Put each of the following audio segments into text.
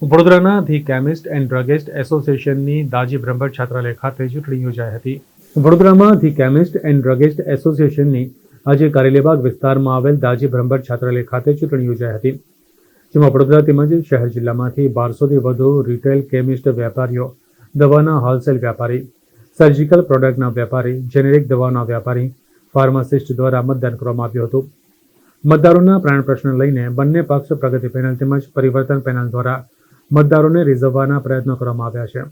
વડોદરાના the chemist and druggist એસોસિએશનની દાજી બ્રહ્મભટ્ટ છાત્રાલય ખાતે ચૂંટણી યોજાઈ હતી. વડોદરામાં ધી કેમિસ્ટ એન્ડ ડ્રગિસ્ટ એસોસિએશનની આજે કારેલીબાગ વિસ્તારમાં આવેલ દાજી બ્રહ્મભટ્ટ છાત્રાલય ખાતે ચૂંટણી યોજાઈ હતી, જેમાં વડોદરા તેમજ શહેર જિલ્લામાંથી 1200થી વધુ રિટેલ કેમિસ્ટ વેપારીઓ, દવાના હોલસેલ વ્યાપારી, સર્જિકલ પ્રોડક્ટના વ્યાપારી, જેનેરિક દવાઓના વ્યાપારી, ફાર્માસિસ્ટ દ્વારા મતદાન કરવામાં આવ્યું હતું. મતદારોના પ્રાણ પ્રશ્ન લઈને બંને પક્ષ પ્રગતિ પેનલ તેમજ પરિવર્તન પેનલ દ્વારા મતદારોને રીઝવવાના પ્રયત્નો કરવામાં આવ્યા છે.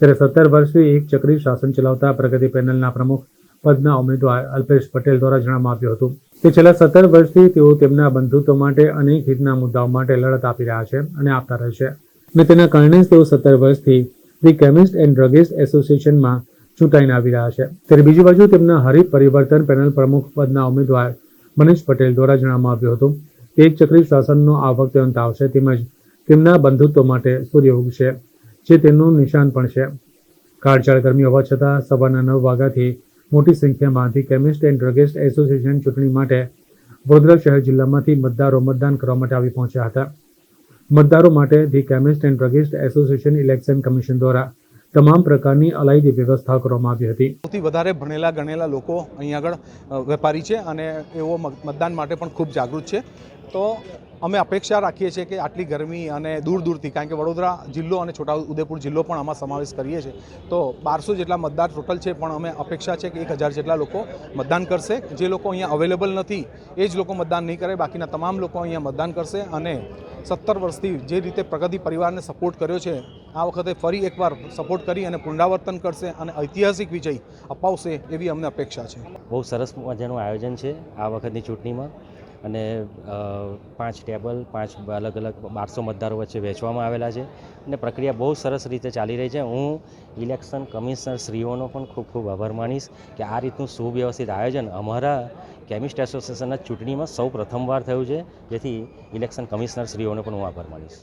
જ્યારે 17 વર્ષથી એક ચક્રી શાસન ચલાવતા પ્રગતિ પેનલના પ્રમુખ પદના ઉમેદવાર અલ્પેશ પટેલ દ્વારા જણાવવામાં આવ્યું હતું કે છેલ્લા 17 વર્ષથી તેઓ તેમના બંધુત્વ માટે અનેક હિતના મુદ્દાઓ માટે લડત આપી રહ્યા છે અને આપતા રહેશે, અને તેના કારણે જ તેઓ 17 વર્ષથી ધી કેમિસ્ટ એન્ડ ડ્રગિસ્ટ એસોસિએશનમાં ચૂંટાઈને આવી રહ્યા છે. ત્યારે બીજી બાજુ તેમના હરીફ પરિવર્તન પેનલ પ્રમુખ પદના ઉમેદવાર મનીષ પટેલ દ્વારા જણાવવામાં આવ્યું હતું કે એક ચક્રી શાસનનો આ વખતે અંત આવશે, તેમજ તેમના બંધુત્વ માટે સૂર્ય ઉગશે, જે તેમનું નિશાન પણ છે. કાળઝાળ ગરમી હોવા છતાં સવારના 9 વાગ્યાથી મોટી સંખ્યામાં the chemist and druggist association ચૂંટણી માટે વડોદરા શહેર જિલ્લામાંથી મતદારો મતદાન કરવા માટે આવી પહોંચ્યા હતા. મતદારો માટે the chemist and druggist association election commission દ્વારા તમામ પ્રકારની અલાયદી વ્યવસ્થા કરવામાં આવી હતી. સૌથી વધારે ભણેલા ગણેલા લોકો અહીં આગળ વેપારી છે અને એવો મતદાન માટે પણ ખૂબ જાગૃત છે. તો અમે અપેક્ષા રાખીએ છીએ કે આટલી ગરમી અને દૂર દૂરથી, કારણ કે વડોદરા જિલ્લો અને છોટાઉદેપુર જિલ્લો પણ આમાં સમાવેશ કરીએ છીએ, તો 1200 જેટલા મતદાર ટોટલ છે, પણ અમે અપેક્ષા છે કે 1000 જેટલા લોકો મતદાન કરશે. જે લોકો અહીંયા અવેલેબલ નથી એ જ લોકો મતદાન નહીં કરે, બાકીના તમામ લોકો અહીંયા મતદાન કરશે. અને 17 વર્ષથી જે રીતે પ્રગતિ પરિવારને સપોર્ટ કર્યો છે, આ વખતે ફરી એકવાર સપોર્ટ કરી અને પુનરાવર્તન કરશે અને ઐતિહાસિક વિજય અપાવશે એવી અમને અપેક્ષા છે. બહુ સરસ મજાનું આયોજન છે આ વખતની ચૂંટણીમાં, અને 5 ટેબલ 5 અલગ અલગ 1200 મતદારો વચ્ચે વહેંચવામાં આવેલા છે અને પ્રક્રિયા બહુ સરસ રીતે ચાલી રહી છે. હું ઇલેક્શન કમિશનર શ્રીઓનો પણ ખૂબ ખૂબ આભાર માનીશ કે આ રીતનું સુવ્યવસ્થિત આયોજન અમારા કેમિસ્ટ એસોસિએશનના ચૂંટણીમાં સૌ પ્રથમવાર થયું છે, જેથી ઇલેક્શન કમિશનર શ્રીઓનો પણ હું આભાર માનીશ.